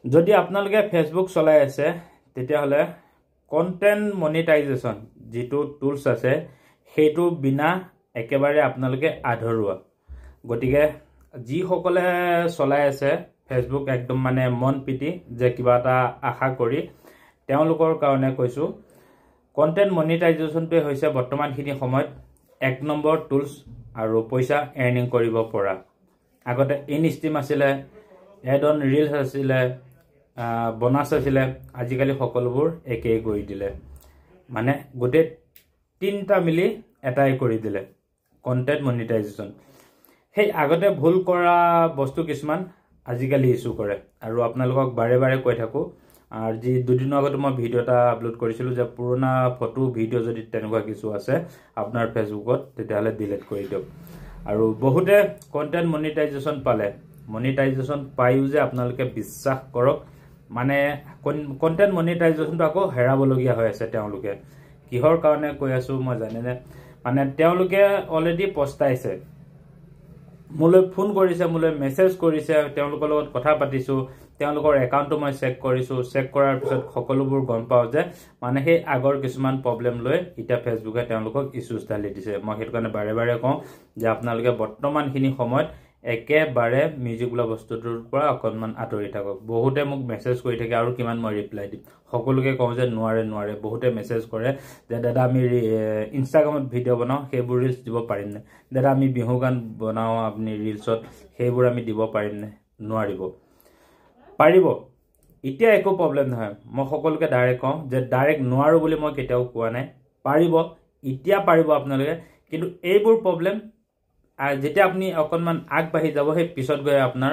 যদি আপোনালোকে ফেসবুক চলাই আছে তেতিয়াহলে কন্টেন্ট মনিটাইজেশন যেটো টুলস আছে সেইটো বিনা একেবাৰে আপোনালোকে আধৰুৱা গতিকে যি সকলে চলাই আছে ফেসবুক একদম মানে মন পিটি যে কিবা এটা আশা কৰি তেওঁলোকৰ কাৰণে কৈছো কন্টেন্ট মনিটাইজেশনটো হৈছে বৰ্তমানখিনি সময়ত এক নম্বৰ টুলস আৰু পইচা আৰ্নিং কৰিব পৰা আগতে ইনস্ট্ৰীম আছিল এড অন ৰিলস আছিল বোনাস আছিল আজিকালি সকলোবোৰ একেই কৰি দিলে মানে গোটে তিনটা মিলি এটাই কৰি দিলে কন্টেন্ট মনিটাইজেশন হেই আগতে ভুল কৰা বস্তু কিছুমান আজিকালি ইস্যু কৰে আৰু আপোনালোকক বাৰে বাৰে কৈ থাকো আৰ যে দুদিনৰ আগতে মই ভিডিও এটা আপলোড কৰিছিলো যে পুৰণা ফটো ভিডিও যদি তেনেকুৱা কিছু আছে আপোনাৰ ফেসবুকত তেতিয়াহলে ডিলিট কৰি দিওক আৰু বহুতে কন্টেন্ট মনিটাইজেশন পালে মনিটাইজেশন পাইও যে আপোনালোকে বিশ্বাস কৰক মানে কন্টেন্ট মনিটাইজেশনটো আকৌ হেৰাবলগীয়া হৈ আছে তেওঁলোকে কিহৰ কাৰণে কৈ আছো মই জানেনে মানে তেওঁলোকে অলৰেডি পস্তাইছে মোলৈ ফোন কৰিছে মোলৈ মেসেজ কৰিছে তেওঁলোকৰ লগত কথা পাতিছো তেওঁলোকৰ একাউণ্টটো মই চেক কৰিছো চেক কৰাৰ পিছত সকলোবোৰ গম পাও যে মানে হে আগৰ কিছুমান প্ৰবলেম লৈ ইটা ফেসবুকে তেওঁলোকক ইস্যুজ ঢালি দিছে মই হেতু কাৰণে বাৰে বাৰে কওঁ যে আপোনালোকে বৰ্তমানখিনি সময়ত একেবাৰে মিউজিক বোলা বস্তুটোৰ পৰা অকনমান আঁতৰি থাকক বহুতে মোক মেসেজ কৰি থাকে আৰু কিমান মই ৰিপ্লাই দিম সকলোকে কওঁ যে নোৱাৰে বহুতে মেসেজ কৰে যে দাদা আমি ইনষ্টাগ্ৰামত ভিডিও বনাও সেইবোৰ ৰিলস দিব পাৰিম নে দাদা আমি বিহু গান বনাও আপুনি ৰিলসত সেইবোৰ আমি দিব পাৰিম নে নোৱাৰিব পাৰিব ইতিয়া একো প্ৰবলেম নহয় মই সকলোকে ডাইৰেক্ট কওঁ যে ডাইৰেক্ট নোৱাৰো বুলি মই কেতিয়াও কোৱা নাই পাৰিব ইতিয়া পাৰিব আপোনালোকে কিন্তু এইবোৰ প্ৰবলেম যেতিয়া আপনি অকনমান আগবাঢ়ি যাব সেই পিছত গৈ আপোনাৰ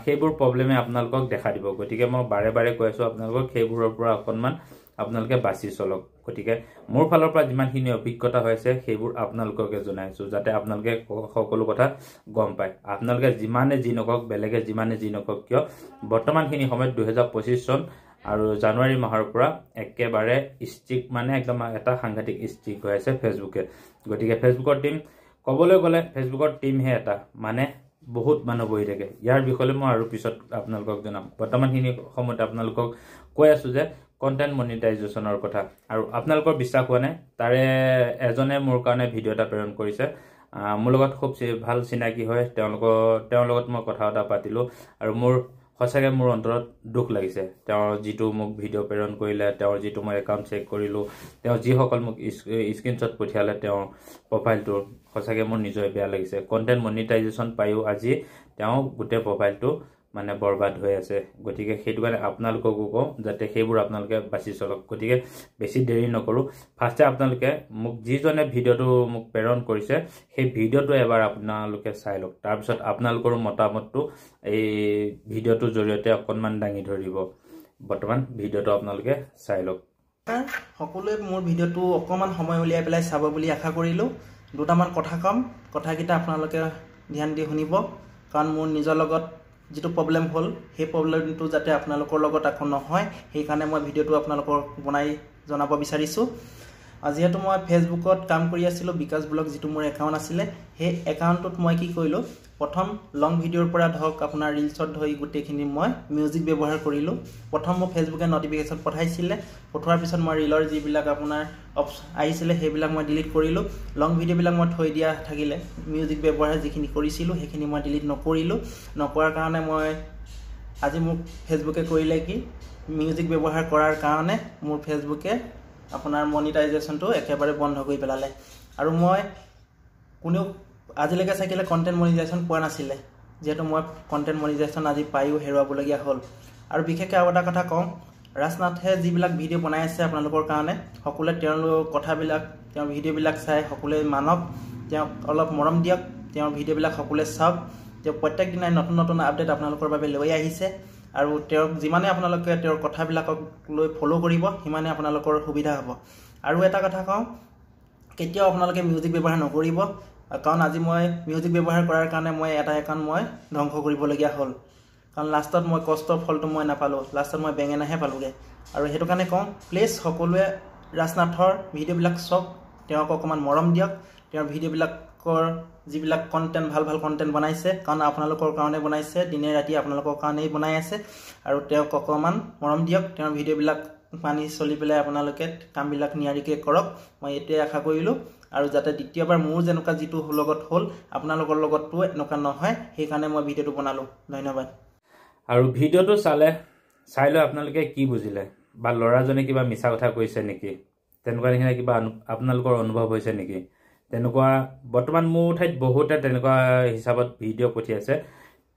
সেইবোৰ প্ৰবলেমে আপোনালোকক দেখা দিব গতিকে মই বাৰে বাৰে কৈ আছো আপোনালোকক সেইবোৰৰ পৰা অকনমান আপোনালোকে বাছি চলক গতিকে মোৰ ফালৰ পৰা যিমানখিনি অভিজ্ঞতা হৈছে সেইবোৰ আপোনালোককে জনাইছো যাতে আপোনালোকে সকলো কথা গম পায় আপোনালোকে যিমানে যি নকক বেলেগে যিমানে যি নকক কিয় বৰ্তমানখিনি সময়ত 2025 চন আৰু জানুৱাৰী মাহৰ পৰা একেবাৰে ষ্ট্ৰিক মানে একদম এটা সাংঘাতিক ষ্ট্ৰিক হৈ আছে ফেসবুকে গতিকে ফেসবুকৰ টিম কবলৈ গলে ফেসবুকৰ টিম হে এটা মানে বহুত মানুহ বহি থাকে ইয়াৰ বিষয়ে মই আৰু পিছত আপোনালোকক জনাম বৰ্তমানখিনি সময়ত আপোনালোকক কৈ আছো যে কন্টেন্ট মনিটাইজেশনৰ কথা আৰু আপোনালোকৰ বিশ্বাস হোৱা নাই তাৰে এজনে মোৰ কাৰণে ভিডিও এটা প্ৰেৰণ কৰিছে মোৰ লগত খুব ভাল চিনাকি হয় তেওঁৰ লগত মই কথা পাতিলো আৰু মোৰ সঁচাকে মোৰ অন্তৰত দুখ লাগিছে তেওঁৰ যেটো মোক ভিডিও প্ৰেৰণ কৰিলে তেওঁৰ যেটো মই একাউণ্ট চেক কৰিলো তেওঁ যি সকল মোক স্ক্ৰিনশ্বট পঠিয়ালে তেওঁৰ প্ৰফাইলটো সঁচাকে মোৰ নিজে বেয়া লাগিছে কন্টেন্ট মনিটাইজেশন পাইও আজি তেওঁ গোটে প্ৰফাইলটো মানে বৰবাদ হৈ আছে গতিকে হেতু কাৰণে আপোনালোককো কওঁ যাতে সেইবোৰ আপোনালোকে বাছি চলক গতিকে বেছি দেৰি নকৰো ফাৰ্ষ্টে আপোনালোকে মোক যিজনে ভিডিওটো মোক প্ৰেৰণ কৰিছে সেই ভিডিওটো এবাৰ আপোনালোকে চাই লওক তাৰ পিছত আপোনালোকৰ মতামতটো এই ভিডিওটোৰ জৰিয়তে অকনমান দাঙি ধৰিব বৰ্তমান ভিডিওটো আপোনালোকে চাই লওক সকলোৱে মোৰ ভিডিওটো অকমান সময় উলিয়াই পেলাই চাব বুলি আশা কৰিলো দুটামান কথা কম কথাকিটা আপোনালোকে ধ্যান দি শুনিব কাৰণ মোৰ নিজৰ লগত যেটো প্ৰবলেম হল সেই প্ৰবলেমটো যাতে আপোনালোকৰ লগত আকৌ নহয় সেই কাৰণে মই ভিডিওটো আপোনালোকৰ বনাই জনাব বিচাৰিছো আজিহেতু মই ফেসবুকত কাম কৰি আছিলো বিকাশ ব্লগ যেটো মোৰ একাউণ্ট আছিল সেই একাউণ্টত মই কি কৰিলো প্ৰথম লং ভিডিওৰ পৰা ধক আপোনাৰ ৰিলছত ধৰি গুটেখিনি মই মিউজিক ব্যৱহাৰ কৰিলো প্ৰথম মই ফেসবুকে নটিফিকেশন পঠাইছিল পঠোৱাৰ পিছত মই ৰিলৰ যিবিলাক আপোনাৰ আহিছিল সেইবিলাক মই ডিলিট কৰিলো লং ভিডিও বিলাক মই থৈ দিয়া থাকিলে মিউজিক ব্যৱহাৰ যিখিনি কৰিছিলো সেইখিনি মই ডিলিট নকৰিলো নকৰাৰ কাৰণে মই আজি মোক ফেসবুকে কৰিলে কি মিউজিক ব্যৱহাৰ কৰাৰ কাৰণে মোৰ ফেসবুকে আপোনাৰ মনিটাইজেশনটো একেবাৰে বন্ধ কৰি পেলালে আৰু মই কোনো আজিলৈকে চাইকেলে কন্টেন্ট মনিটাইজেশন পোৱা নাছিল যেহেতু মই কন্টেন্ট মনিটাইজেশন আজি পাইও হেৰুৱাবলগীয়া হ'ল আৰু বিশেষকৈ আৰু এটা কথা কম ৰাজনাথে যিবিলাক ভিডিও বনাই আছে আপোনালোকৰ কাৰণে সকলোৱে তেওঁলোকৰ কথাবিলাক তেওঁৰ ভিডিওবিলাক চাই সকলোৱে মানক তেওঁ অলপ মৰম দিয়ক তেওঁৰ ভিডিওবিলাক সকলোৱে চাওক তেওঁ প্ৰত্যেক দিনাই নতুন নতুন আপডেট আপোনালোকৰ বাবে লৈ আহিছে আৰু তেওঁ যিমানে আপোনালোকে তেওঁৰ কথাবিলাকক লৈ ফলো কৰিব সিমানে আপোনালোকৰ সুবিধা হ'ব আৰু এটা কথা কওঁ কেতিয়াও আপোনালোকে মিউজিক ব্যৱহাৰ নকৰিব কাৰণ আজি মই মিউজিক ব্যৱহাৰ কৰাৰ কাৰণে মই এটা একাউণ্ট মই ধ্বংস কৰিবলগীয়া হ'ল কাৰণ লাষ্টত মই কষ্টৰ ফলটো মই নাপালো লাষ্টত মই বেঙেনাহে পালোগে আৰু হেতু কাৰণে কওঁ প্লিজ সকলোৱে ৰাজনাথৰ ভিডিওবিলাক চাওক তেওঁক অকমান মৰম দিয়ক তেওঁৰ ভিডিওবিলাক আপোনালোকৰ যিবিলাক কণ্টেণ্ট ভাল ভাল কণ্টেণ্ট বনাইছে, কাৰণ আপোনালোকৰ কাৰণে বনাইছে, দিনে ৰাতি আপোনালোকৰ কাৰণেই বনাই আছে। আৰু তেওঁক অকণমান মৰম দিয়ক, তেওঁৰ ভিডিঅ'বিলাক মানি চলি পেলাই আপোনালোকে কামবিলাক নিয়াৰিকৈ কৰক, মই এইটোৱে আশা কৰিলোঁ। আৰু যাতে দ্বিতীয়বাৰ মোৰ যেনেকুৱা যিটো লগত হ'ল আপোনালোকৰ লগতো এনেকুৱা নহয়, সেইকাৰণে মই ভিডিঅ'টো বনালোঁ। ধন্যবাদ। আৰু ভিডিঅ'টো চাই লৈ আপোনালোকে কি বুজিলে, বা ল'ৰাজনে কিবা মিছা কথা কৈছে নেকি, তেনেকুৱা নিচিনা কিবা আপোনালোকৰ অনুভৱ হৈছে নেকি? তেনেকুৱা বৰ্তমান মোৰ ঠাইত বহুতে তেনেকুৱা হিচাপত ভিডিঅ' পঠিয়াইছে।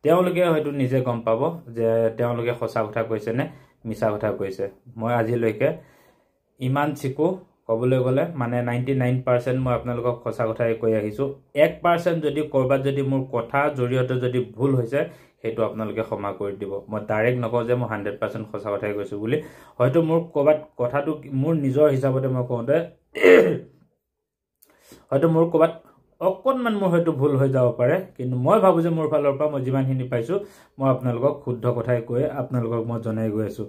তেওঁলোকে হয়তো নিজে গম পাব যে তেওঁলোকে সঁচা কথা কৈছে নে মিছা কথা কৈছে। মই আজিলৈকে ইমান চিকো ক'বলৈ গ'লে মানে 99% মই আপোনালোকক সঁচা কথাই কৈ আহিছোঁ। 1% যদি ক'ৰবাত যদি মোৰ কথাৰ জৰিয়তে যদি ভুল হৈছে, সেইটো আপোনালোকে ক্ষমা কৰি দিব। মই ডাইৰেক্ট নকওঁ যে মই 100% সঁচা কথাই কৈছোঁ বুলি। হয়তো মোৰ ক'ৰবাত কথাটো মোৰ নিজৰ হিচাপতে মই কওঁতে হয়তো মোৰ ক'ৰবাত অকণমান মোৰ হয়তো ভুল হৈ যাব পাৰে, কিন্তু মই ভাবোঁ যে মোৰ ফালৰ পৰা মই যিমানখিনি পাইছোঁ মই আপোনালোকক শুদ্ধ কথাই কৈ আপোনালোকক মই জনাই গৈ আছোঁ।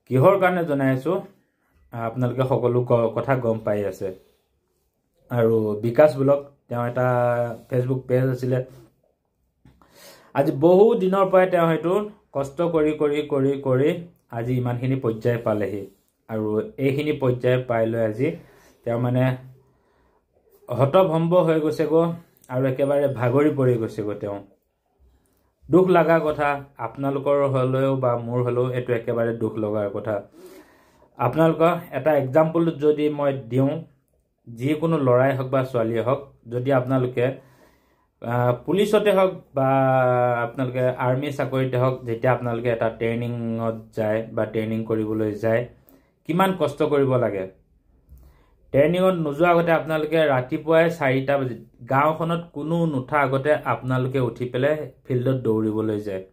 কিহৰ কাৰণে জনাই আছোঁ আপোনালোকে সকলো কথা গম পাই আছে। আৰু বিকাশ ব্লগ তেওঁ এটা ফেচবুক পেজ আছিলে। আজি বহু দিনৰ পৰাই তেওঁ হয়তো কষ্ট কৰি কৰি কৰি কৰি আজি ইমানখিনি পৰ্যায় পালেহি। আৰু এইখিনি পৰ্যায় পাই লৈ আজি তেওঁ মানে হতভম্ব হৈ গৈছেগৈ আৰু একেবাৰে ভাগৰি পৰি গৈছেগৈ। তেওঁ দুখ লগা কথা, আপোনালোকৰ হ'লেও বা মোৰ হ'লেও এইটো একেবাৰে দুখ লগাৰ কথা। আপোনালোকৰ এটা এক্সাম্পল যদি মই দিওঁ, যিকোনো ল'ৰাই হওক বা ছোৱালীয়ে হওক, যদি আপোনালোকে পুলিচতে হওক বা আপোনালোকে আৰ্মি চাকৰিতে হওক, যেতিয়া আপোনালোকে এটা ট্ৰেইনিঙত যায় বা ট্ৰেইনিং কৰিবলৈ যায়, কিমান কষ্ট কৰিব লাগে। ট্ৰেইনিঙত নোযোৱাৰ আগতে আপোনালোকে ৰাতিপুৱাই 4টা বজাত গাঁওখনত কোনো নুঠা আগতে আপোনালোকে উঠি পেলাই ফিল্ডত দৌৰিবলৈ যায়।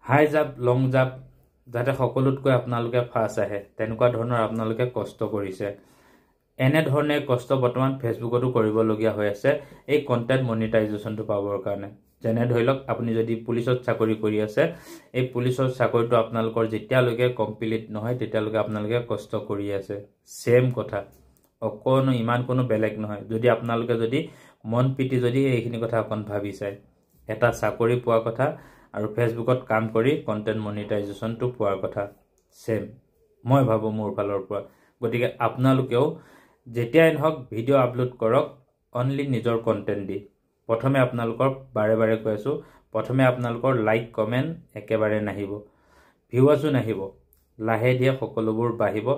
হাই জাম্প, লং জাম্প, যাতে সকলোতকৈ আপোনালোকে ফাৰ্ষ্ট আহে, তেনেকুৱা ধৰণৰ আপোনালোকে কষ্ট কৰিছে। এনেধৰণে কষ্ট বৰ্তমান ফেচবুকতো কৰিবলগীয়া হৈ আছে এই কণ্টেণ্ট মনিটাইজেশ্যনটো পাবৰ কাৰণে। যেনে ধৰি লওক আপুনি যদি পুলিচত চাকৰি কৰি আছে, এই পুলিচৰ চাকৰিটো আপোনালোকৰ যেতিয়ালৈকে কমপ্লিট নহয় তেতিয়ালৈকে আপোনালোকে কষ্ট কৰি আছে। ছেম কথা, অকণো ইমান কোনো বেলেগ নহয়। যদি আপোনালোকে যদি মন পিটি যদি এইখিনি কথা অকণ ভাবি চায়, এটা চাকৰি পোৱাৰ কথা আৰু ফেচবুকত কাম কৰি কণ্টেণ্ট মনিটাইজেশ্যনটো পোৱাৰ কথা ছেম, মই ভাবোঁ মোৰ ফালৰ পৰা। গতিকে আপোনালোকেও যেতিয়াই নহওক ভিডিঅ' আপলোড কৰক অনলি নিজৰ কণ্টেণ্ট দি। প্ৰথমে আপোনালোকৰ বাৰে বাৰে কৈ আছোঁ, প্ৰথমে আপোনালোকৰ লাইক কমেণ্ট একেবাৰে নাহিব, ভিউৱাৰ্ছো নাহিব, লাহে ধীৰে সকলোবোৰ বাঢ়িব।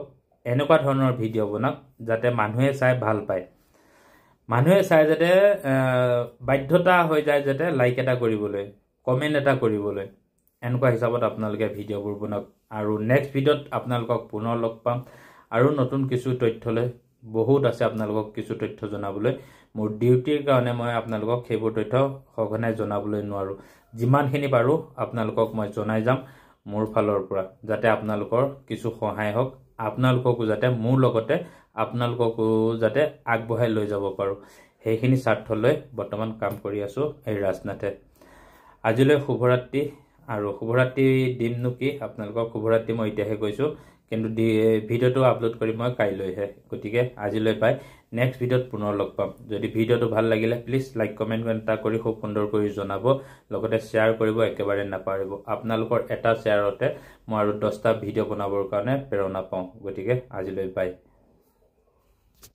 এনেকুৱা ধৰণৰ ভিডিঅ' বনাওক যাতে মানুহে চাই ভাল পায়, মানুহে চাই যাতে বাধ্যতা হৈ যায় যাতে লাইক এটা কৰিবলৈ, কমেণ্ট এটা কৰিবলৈ। এনেকুৱা হিচাপত আপোনালোকে ভিডিঅ'বোৰ বনাওক। আৰু নেক্সট ভিডিঅ'ত আপোনালোকক পুনৰ লগ পাম আৰু নতুন কিছু তথ্যলৈ। বহুত আছে আপোনালোকক কিছু তথ্য জনাবলৈ, মোৰ ডিউটিৰ কাৰণে মই আপোনালোকক সেইবোৰ তথ্য সঘনাই জনাবলৈ নোৱাৰোঁ। যিমানখিনি পাৰোঁ আপোনালোকক মই জনাই যাম মোৰ ফালৰ পৰা, যাতে আপোনালোকৰ কিছু সহায় হওক, আপোনালোককো যাতে মোৰ লগতে আপোনালোককো যাতে আগবঢ়াই লৈ যাব পাৰোঁ, সেইখিনি স্বাৰ্থলৈ বৰ্তমান কাম কৰি আছোঁ এই ৰাজনাথে। আজিলৈ শুভৰাত্ৰি। আৰু শুভৰাত্ৰি দিমনো কি, আপোনালোকক শুভৰাত্ৰি মই এতিয়াহে কৈছোঁ, কিন্তু ভিডিঅ'টো আপলোড কৰি মই কাইলৈহে। গতিকে আজিলৈ পাই নেক্সট ভিডিঅ'ত পুনৰ লগ পাম। যদি ভিডিঅ'টো ভাল লাগিলে প্লিজ লাইক কমেণ্ট এটা কৰি খুব সুন্দৰ কৰি জনাব, লগতে শ্বেয়াৰ কৰিব একেবাৰে নাপাহৰিব। আপোনালোকৰ এটা শ্বেয়াৰতে মই আৰু 10টা ভিডিঅ' বনাবৰ কাৰণে প্ৰেৰণা পাওঁ। গতিকে আজিলৈ পাই।